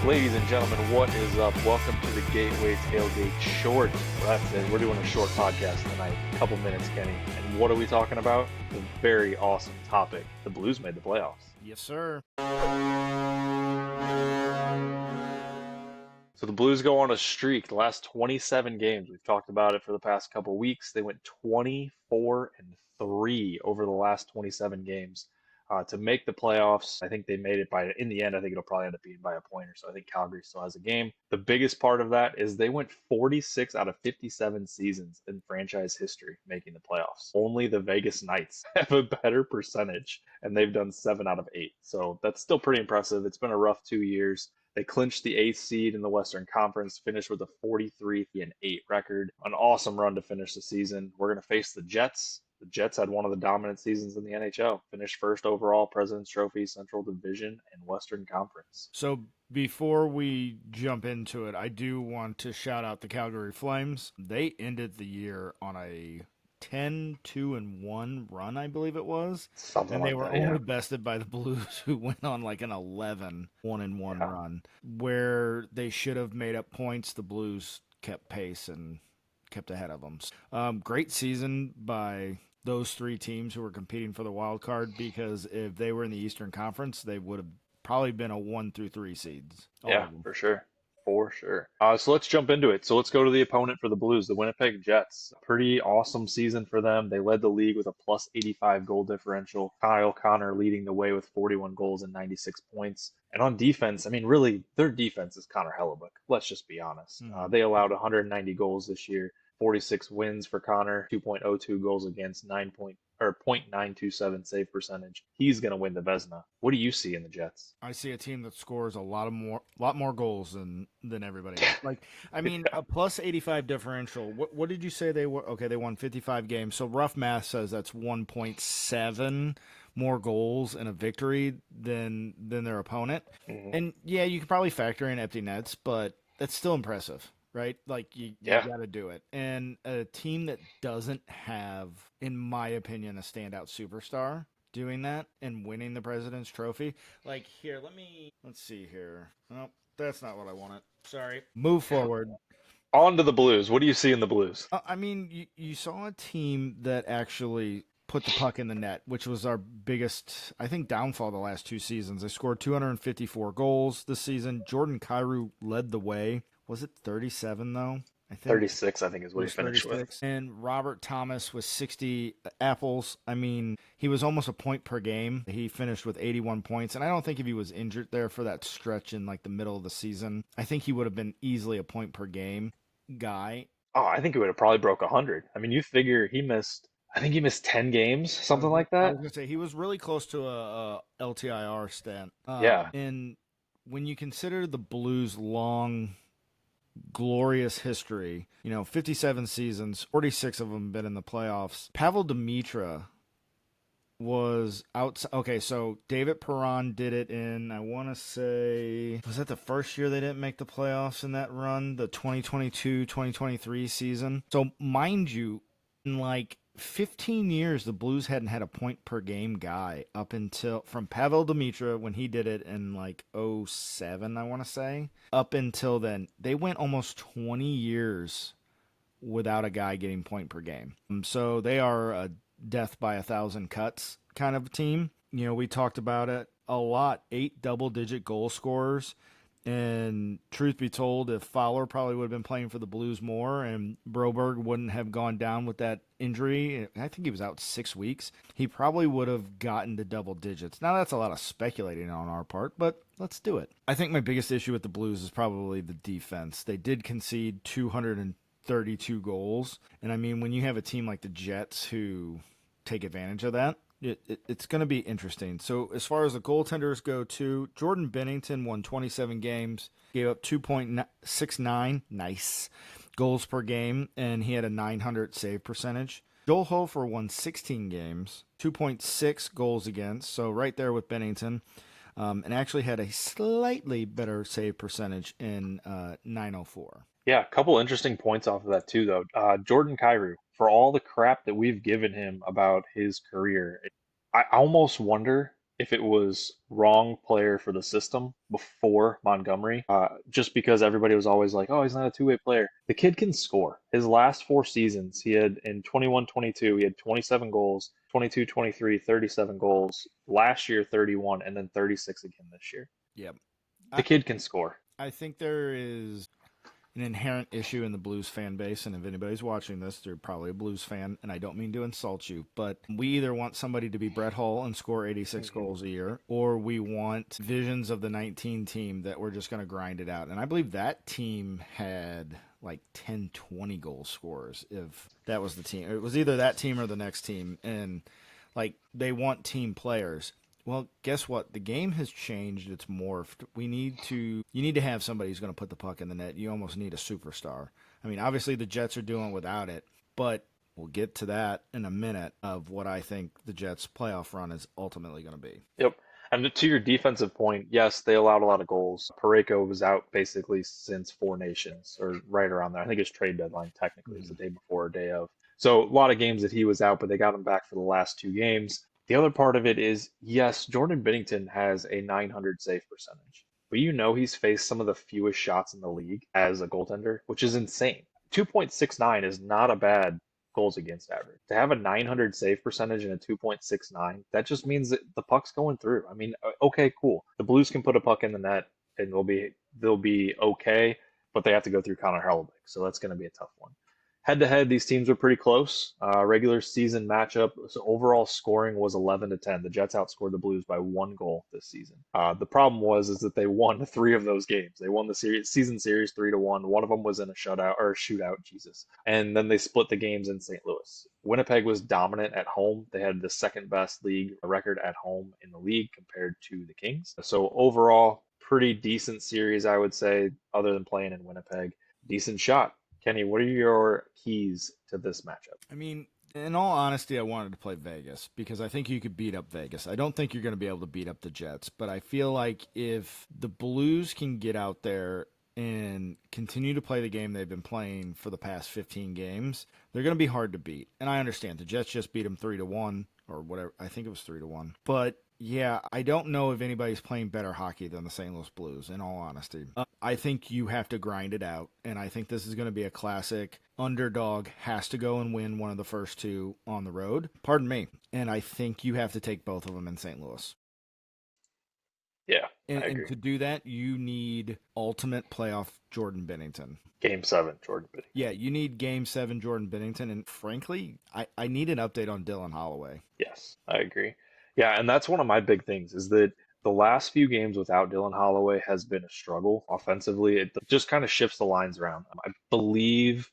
Ladies and gentlemen, what is up? Welcome to the Gateway Tailgate short. That's it. We're doing a short podcast tonight. A couple minutes, Kenny. And what are we talking about? A very awesome topic. The Blues made the playoffs. Yes, sir. So the Blues go on a streak. The last 27 games, we've talked about it for the past couple weeks. They went 24-3 over the last 27 games. To make the playoffs, I think they made it in the end, I think it'll probably end up being by a point or so. I think Calgary still has a game. The biggest part of that is they went 46 out of 57 seasons in franchise history making the playoffs. Only the Vegas Knights have a better percentage, and they've done 7 out of 8. So that's still pretty impressive. It's been a rough 2 years. They clinched the 8th seed in the Western Conference, finished with a 43-8 record. An awesome run to finish the season. We're going to face the Jets. The Jets had one of the dominant seasons in the NHL. Finished first overall, President's Trophy, Central Division, and Western Conference. So before we jump into it, I do want to shout out the Calgary Flames. They ended the year on a 10-2-1 run, I believe it was. Something and they like were that, only yeah. bested by the Blues, who went on like an 11-1-1 run, where they should have made up points. The Blues kept pace and kept ahead of them. Great season by those three teams who were competing for the wild card, because if they were in the Eastern Conference, they would have probably been a 1-3 seeds. Yeah, for sure. For sure. So let's jump into it. So let's go to the opponent for the Blues, the Winnipeg Jets. Pretty awesome season for them. They led the league with a plus 85 goal differential. Kyle Connor leading the way with 41 goals and 96 points. And on defense, I mean, really, their defense is Connor Hellebuck. Let's just be honest. They allowed 190 goals this year, 46 wins for Connor, 2.02 goals against, 0.927 save percentage. He's going to win the Vezina. What do you see in the Jets? I see a team that scores a lot more goals than everybody else. Like, I mean, a plus 85 differential. What did you say they were? Okay, they won 55 games. So rough math says that's 1.7 more goals in a victory than their opponent. Mm-hmm. And yeah, you could probably factor in empty nets, but that's still impressive. Right? Like, you got to do it. And a team that doesn't have, in my opinion, a standout superstar doing that and winning the President's Trophy. Like, here, let's see here. Oh, that's not what I wanted. Sorry. Move forward. On to the Blues. What do you see in the Blues? I mean, you saw a team that actually put the puck in the net, which was our biggest, I think, downfall the last 2 seasons. They scored 254 goals this season. Jordan Kyrou led the way. Was it 37, though? I think 36, I think, is what he finished 36. with. And Robert Thomas was 60 apples. I mean, he was almost a point per game. He finished with 81 points. And I don't think if he was injured there for that stretch in like the middle of the season, I think he would have been easily a point per game guy. Oh, I think he would have probably broke 100. I mean, you figure I think he missed 10 games, something like I that. was going to say, he was really close to a LTIR stat. Yeah. And when you consider the Blues' long, glorious history, 57 seasons, 46 of them been in the playoffs. Pavel Demitra was out. Okay, so David Perron did it in, I want to say, was that the first year they didn't make the playoffs in that run, the 2022-2023 season? So mind you, in like 15 years, the Blues hadn't had a point per game guy up until from Pavel Demitra when he did it in like 07, I want to say. Up until then, they went almost 20 years without a guy getting point per game. So they are a death by 1,000 cuts kind of team. We talked about it a lot. 8 double-digit goal scorers. And truth be told, if Fowler probably would have been playing for the Blues more and Broberg wouldn't have gone down with that injury, I think he was out 6 weeks, he probably would have gotten to double digits. Now, that's a lot of speculating on our part, but let's do it. I think my biggest issue with the Blues is probably the defense. They did concede 232 goals. And, I mean, when you have a team like the Jets who take advantage of that, it's going to be interesting. So as far as the goaltenders go, too, Jordan Binnington won 27 games, gave up 2.69 nice goals per game, and he had a 900 save percentage. Joel Hofer won 16 games, 2.6 goals against, so right there with Binnington, and actually had a slightly better save percentage in 904. Yeah, a couple interesting points off of that too, though. Jordan Kyrou, for all the crap that we've given him about his career, I almost wonder if it was wrong player for the system before Montgomery, just because everybody was always like, oh, he's not a two-way player. The kid can score. His last 4 seasons, he had in 21-22, he had 27 goals, 22-23, 37 goals. Last year, 31, and then 36 again this year. Yep. The I, kid can score. I think there is an inherent issue in the Blues fan base, and if anybody's watching this, they're probably a Blues fan, and I don't mean to insult you, but we either want somebody to be Brett Hull and score 86 Mhm. goals a year, or we want visions of the 19 team that we're just going to grind it out. And I believe that team had like 10, 20 goal scorers, if that was the team. It was either that team or the next team, and like they want team players. Well, guess what? The game has changed. It's morphed. You need to have somebody who's going to put the puck in the net. You almost need a superstar. I mean, obviously the Jets are doing without it, but we'll get to that in a minute of what I think the Jets' playoff run is ultimately going to be. Yep. And to your defensive point, yes, they allowed a lot of goals. Parayko was out basically since Four Nations, or right around there. I think his trade deadline technically is the Mm. day before or day of. So a lot of games that he was out, but they got him back for the last 2 games. The other part of it is, yes, Jordan Binnington has a 900 save percentage, but he's faced some of the fewest shots in the league as a goaltender, which is insane. 2.69 is not a bad goals against average. To have a 900 save percentage and a 2.69, that just means that the puck's going through. I mean, okay, cool. The Blues can put a puck in the net and they'll be okay, but they have to go through Connor Hellebuyck, so that's going to be a tough one. Head to head, these teams were pretty close. Regular season matchup. So overall scoring was 11-10. The Jets outscored the Blues by 1 goal this season. The problem is that they won 3 of those games. They won the season series 3-1. One of them was in a shutout or a shootout, Jesus. And then they split the games in St. Louis. Winnipeg was dominant at home. They had the second best league record at home in the league compared to the Kings. So overall, pretty decent series, I would say, other than playing in Winnipeg. Decent shot. Kenny, what are your keys to this matchup? I mean, in all honesty, I wanted to play Vegas because I think you could beat up Vegas. I don't think you're going to be able to beat up the Jets, but I feel like if the Blues can get out there and continue to play the game they've been playing for the past 15 games, they're going to be hard to beat. And I understand the Jets just beat them 3-1 or whatever. I think it was 3-1. But yeah, I don't know if anybody's playing better hockey than the St. Louis Blues, in all honesty. I think you have to grind it out, and I think this is going to be a classic underdog has to go and win one of the first two on the road. Pardon me. And I think you have to take both of them in St. Louis. Yeah, And, I and agree. to do that, you need ultimate playoff Jordan Binnington. Game 7, Jordan Binnington. Yeah, you need game 7 Jordan Binnington. And frankly, I need an update on Dylan Holloway. Yes, I agree. Yeah, and that's one of my big things is that the last few games without Dylan Holloway has been a struggle offensively. It just kind of shifts the lines around. I believe,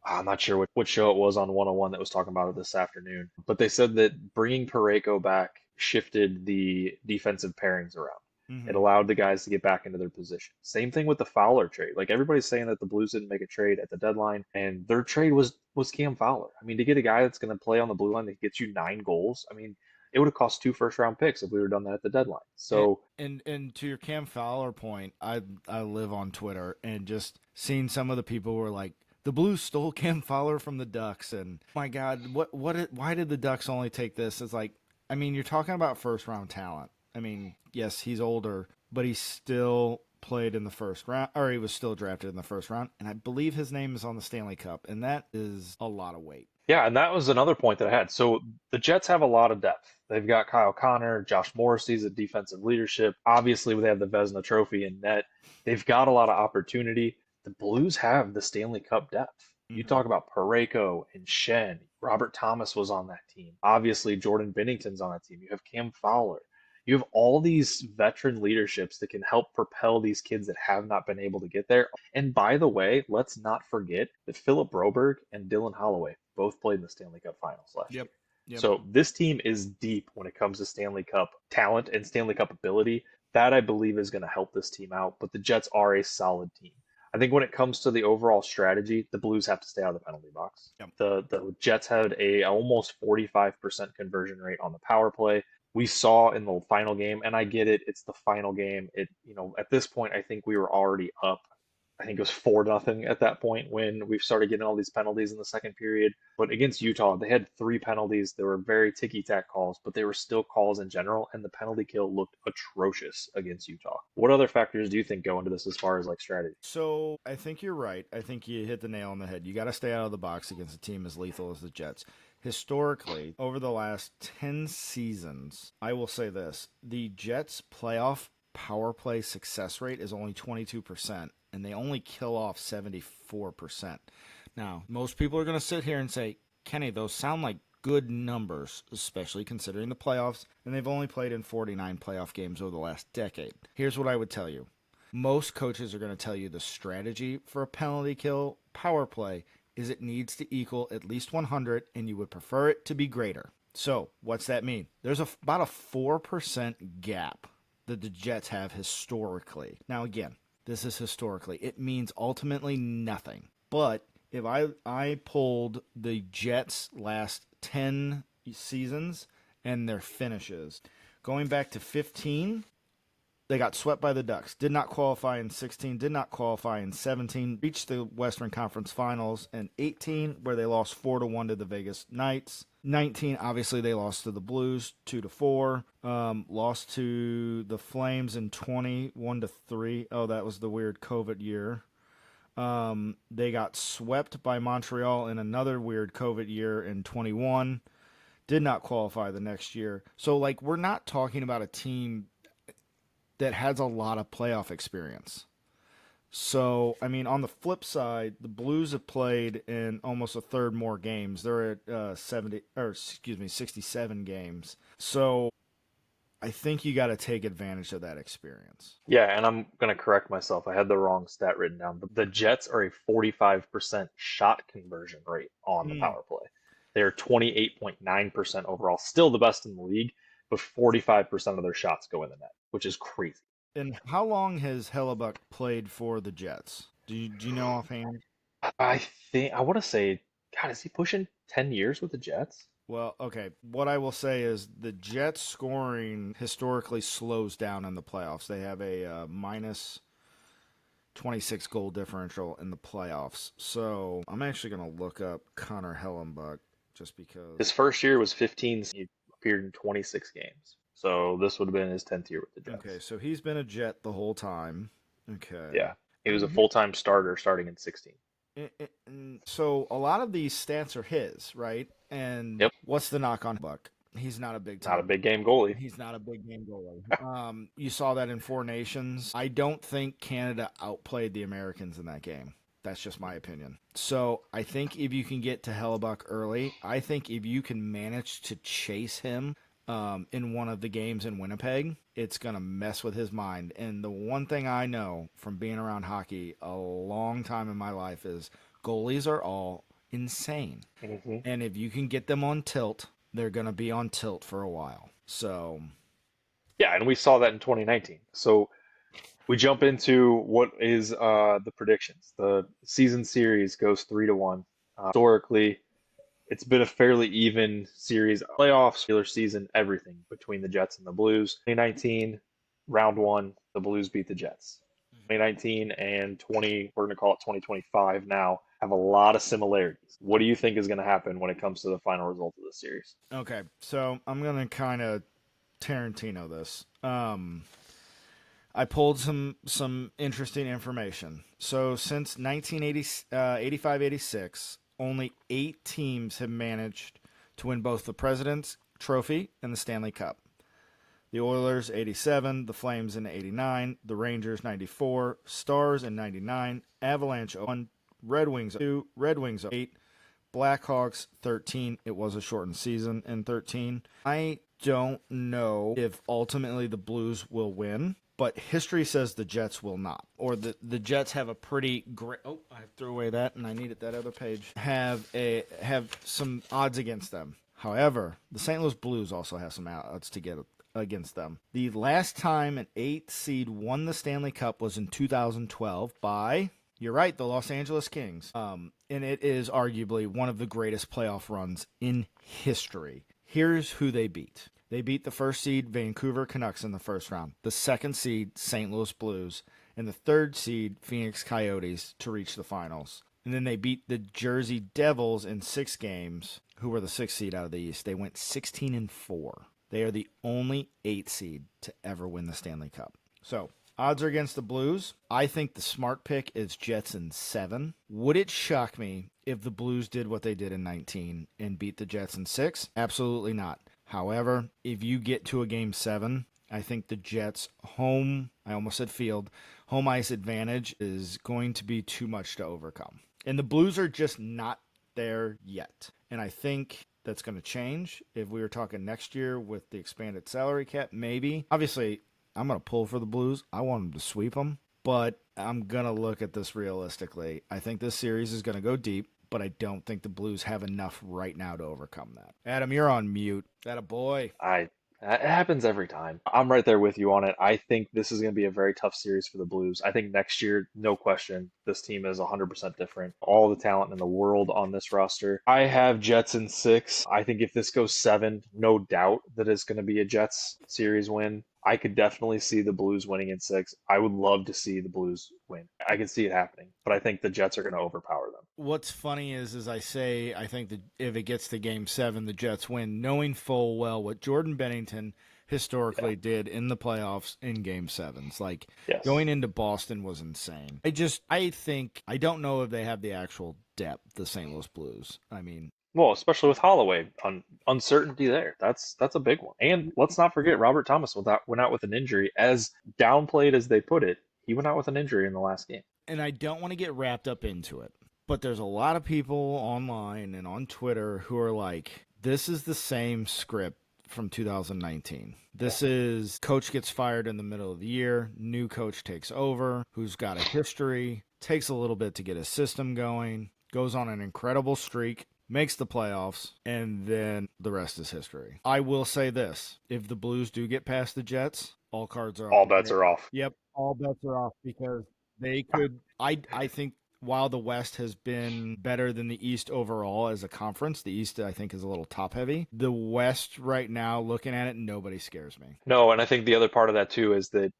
I'm not sure what show it was on 101 that was talking about it this afternoon, but they said that bringing Parayko back shifted the defensive pairings around. It Mm-hmm. allowed the guys to get back into their position. Same thing with the Fowler trade. Like everybody's saying that the Blues didn't make a trade at the deadline, and their trade was Cam Fowler. I mean, to get a guy that's going to play on the blue line that gets you 9 goals, I mean, it would have cost 2 first-round picks if we were done that at the deadline. And, So and to your Cam Fowler point, I live on Twitter and just seeing some of the people who were like, the Blues stole Cam Fowler from the Ducks, and my God, why did the Ducks only take this? It's like, I mean, you're talking about first round talent. I mean, yes, he's older, but he still played in the first round, or he was still drafted in the first round, and I believe his name is on the Stanley Cup, and that is a lot of weight. yeah, and that was another point that I had. So the Jets have a lot of depth. They've got Kyle Connor, Josh Morrissey's a defensive leadership. Obviously, they have the Vezina Trophy in net. They've got a lot of opportunity. The Blues have the Stanley Cup depth. You Mm-hmm. talk about Parayko and Shen. Robert Thomas was on that team. Obviously, Jordan Binnington's on that team. You have Cam Fowler. You have all these veteran leaderships that can help propel these kids that have not been able to get there. And by the way, let's not forget that Philip Broberg and Dylan Holloway both played in the Stanley Cup Finals last Yep. year. Yep. So this team is deep when it comes to Stanley Cup talent and Stanley Cup ability. That I believe is going to help this team out. But the Jets are a solid team. I think when it comes to the overall strategy, the Blues have to stay out of the penalty box. Yep. The Jets had a almost 45% conversion rate on the power play. We saw in the final game, and I get it, it's the final game. At this point, I think we were already up. I think it was 4-0 at that point when we started getting all these penalties in the second period. But against Utah, they had 3 penalties. They were very ticky-tack calls, but they were still calls in general, and the penalty kill looked atrocious against Utah. What other factors do you think go into this as far as like strategy? So I think you're right. I think you hit the nail on the head. You got to stay out of the box against a team as lethal as the Jets. Historically, over the last 10 seasons, I will say this: the Jets' playoff power play success rate is only 22%, and they only kill off 74%. Now, most people are going to sit here and say, Kenny, those sound like good numbers, especially considering the playoffs, and they've only played in 49 playoff games over the last decade. Here's what I would tell you. Most coaches are going to tell you the strategy for a penalty kill power play is it needs to equal at least 100, and you would prefer it to be greater. So, what's that mean? There's about a 4% gap that the Jets have historically. Now, again, this is historically. It means ultimately nothing. But if I pulled the Jets' last 10 seasons and their finishes, going back to 15, they got swept by the Ducks. Did not qualify in 16. Did not qualify in 17. Reached the Western Conference Finals in 18, where they lost 4-1 to the Vegas Knights. 19, obviously they lost to the Blues 2-4. Lost to the Flames in 20, 1-3. Oh, that was the weird COVID year. They got swept by Montreal in another weird COVID year in 21. Did not qualify the next year. So, like, we're not talking about a team that has a lot of playoff experience. So, I mean, on the flip side, the Blues have played in almost a third more games. They're at 67 games. So, I think you got to take advantage of that experience. Yeah, and I'm going to correct myself. I had the wrong stat written down. The Jets are a 45% shot conversion rate on the Mm. power play. They're 28.9% overall, still the best in the league, but 45% of their shots go in the net, which is crazy. And how long has Hellebuck played for the Jets? Do you know offhand? I think I want to say, God, is he pushing 10 years with the Jets? Well, okay. What I will say is the Jets scoring historically slows down in the playoffs. They have a minus 26 goal differential in the playoffs. So I'm actually going to look up Connor Hellenbuck just His because. first year was 15. He appeared in 26 games. So this would have been his 10th year with the Okay, Jets. so he's been a Jet the whole time. Okay. Yeah. He was a And he, full-time starter starting in 16. so a lot of these stats are his, right? And Yep. what's the knock on Buck? He's not a big Not a time. big game goalie. He's not a big game goalie. You saw that in Four Nations. I don't think Canada outplayed the Americans in that game. That's just my opinion. So I think if you can get to Hellebuck early, I think if you can manage to chase him in one of the games in Winnipeg, it's going to mess with his mind. And the one thing I know from being around hockey a long time in my life is goalies are all insane. Hmm. And if you can get them on tilt, they're going to be on tilt for a while. So, Yeah, and we saw that in 2019. So we jump into what is the predictions. The season series goes 3-1. Historically, it's been a fairly even series. Playoffs, regular season, everything between the Jets and the Blues. 2019, round one, the Blues beat the Jets. 2019 and 20, we're going to call it 2025 now, have a lot of similarities. What do you think is going to happen when it comes to the final result of this series? okay. So I'm going to kind of Tarantino this. I pulled some interesting information. So since 1985-86, only 8 teams have managed to win both the President's Trophy and the Stanley Cup. The Oilers 87, the Flames in 89, the Rangers 94, Stars in 99, Avalanche 1, Red Wings 2, Red Wings 8, Blackhawks 13. It was a shortened season in 13. I don't know if ultimately the Blues will win, but history says the Jets will not. Or the Jets have a pretty great. Oh, I threw away that, and I needed that other page. Have some odds against them. However, the St. Louis Blues also have some odds to get against them. The last time an 8 seed won the Stanley Cup was in 2012 by, you're right, the Los Angeles Kings. And it is arguably one of the greatest playoff runs in history. Here's who they beat. They beat the first seed Vancouver Canucks in the first round, the second seed St. Louis Blues, and the 3rd seed Phoenix Coyotes to reach the finals. And then they beat the Jersey Devils in 6 games, who were the 6th seed out of the East. They went 16-4. They are the only 8th seed to ever win the Stanley Cup. So, odds are against the Blues. I think the smart pick is Jets in 7. Would it shock me if the Blues did what they did in 19 and beat the Jets in 6? Absolutely not. However, if you get to a game 7, I think the Jets home, I almost said field, home ice advantage is going to be too much to overcome. And the Blues are just not there yet. And I think that's going to change. If we were talking next year with the expanded salary cap, maybe. Obviously, I'm going to pull for the Blues. I want them to sweep them. But I'm going to look at this realistically. I think this series is going to go deep, but I don't think the Blues have enough right now to overcome that. Adam, you're on mute. That a boy? It happens every time. I'm right there with you on it. I think this is going to be a very tough series for the Blues. I think next year, no question, this team is 100% different. All the talent in the world on this roster. I have Jets in 6. I think if this goes 7, no doubt that it's going to be a Jets series win. I could definitely see the Blues winning in 6. I would love to see the Blues win. I can see it happening, but I think the Jets are going to overpower them. What's funny is I say I think that if it gets to game 7, the Jets win, knowing full well what Jordan Bennington historically did in the playoffs in game 7s. Like, going into Boston was insane. I don't know if they have the actual depth, the St. Louis Blues. I mean, well, especially with Holloway, uncertainty there. That's a big one. And let's not forget, Robert Thomas went out with an injury. As downplayed as they put it, he went out with an injury in the last game. And I don't want to get wrapped up into it, but there's a lot of people online and on Twitter who are like, this is the same script from 2019. This is coach gets fired in the middle of the year, new coach takes over, who's got a history, takes a little bit to get his system going, goes on an incredible streak, makes the playoffs, and then the rest is history. I will say this. If the Blues do get past the Jets, all cards are off. All bets are off. Yep, all bets are off because they could – I think while the West has been better than the East overall as a conference, the East, I think, is a little top-heavy. The West right now, looking at it, nobody scares me. No, and I think the other part of that, too, is that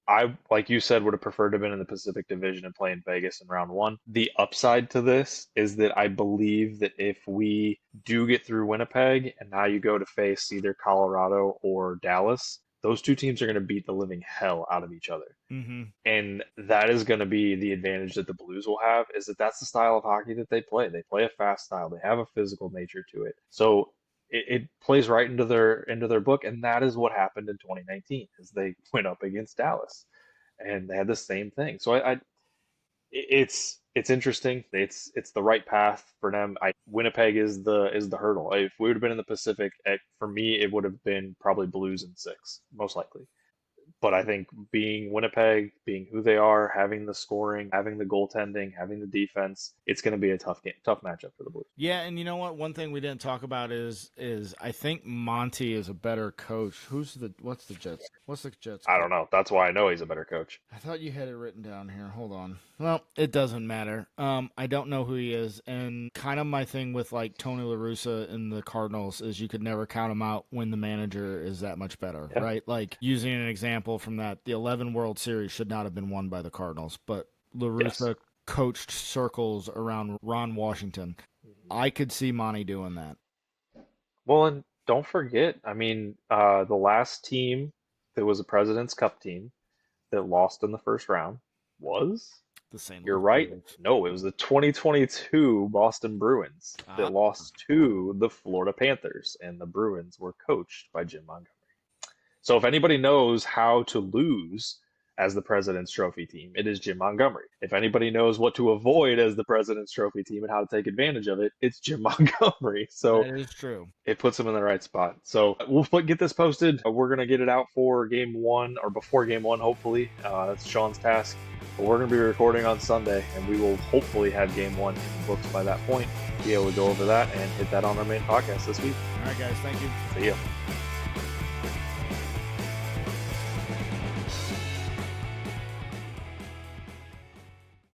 I, like you said, would have preferred to have been in the Pacific Division and play in Vegas in round 1. The upside to this is that I believe that if we do get through Winnipeg and now you go to face either Colorado or Dallas, those two teams are going to beat the living hell out of each other. Mm-hmm. And that is going to be the advantage that the Blues will have, is that that's the style of hockey that they play. They play a fast style. They have a physical nature to it. So it plays right into their book, and that is what happened in 2019, is they went up against Dallas, and they had the same thing. So it's interesting. It's the right path for them. Winnipeg is the hurdle. If we would have been in the Pacific, for me, it would have been probably Blues in 6, most likely. But I think being Winnipeg, being who they are, having the scoring, having the goaltending, having the defense, it's going to be a tough matchup for the Blues. Yeah, and you know what? One thing we didn't talk about is I think Monty is a better coach. What's the Jets? What's the Jets? I don't know. That's why I know he's a better coach. I thought you had it written down here. Hold on. Well, it doesn't matter. I don't know who he is, and kind of my thing with like Tony La Russa and the Cardinals is you could never count him out when the manager is that much better, right? Like, using an example from that, the 11 World Series should not have been won by the Cardinals, but La Russa coached circles around Ron Washington. I could see Monty doing that. Well, and don't forget, I mean, the last team that was a President's Cup team that lost in the first round was the St. Louis You're right. Blues. No, it was the 2022 Boston Bruins that lost to the Florida Panthers, and the Bruins were coached by Jim Montgomery. So if anybody knows how to lose as the President's Trophy team, it is Jim Montgomery. If anybody knows what to avoid as the President's Trophy team and how to take advantage of it, it's Jim Montgomery. So that is true. It puts him in the right spot. So we'll get this posted. We're going to get it out for game 1 or before game 1, hopefully. That's Sean's task. But we're going to be recording on Sunday, and we will hopefully have game 1 in the books by that point. Be able to go over that and hit that on our main podcast this week. All right, guys. Thank you. See ya.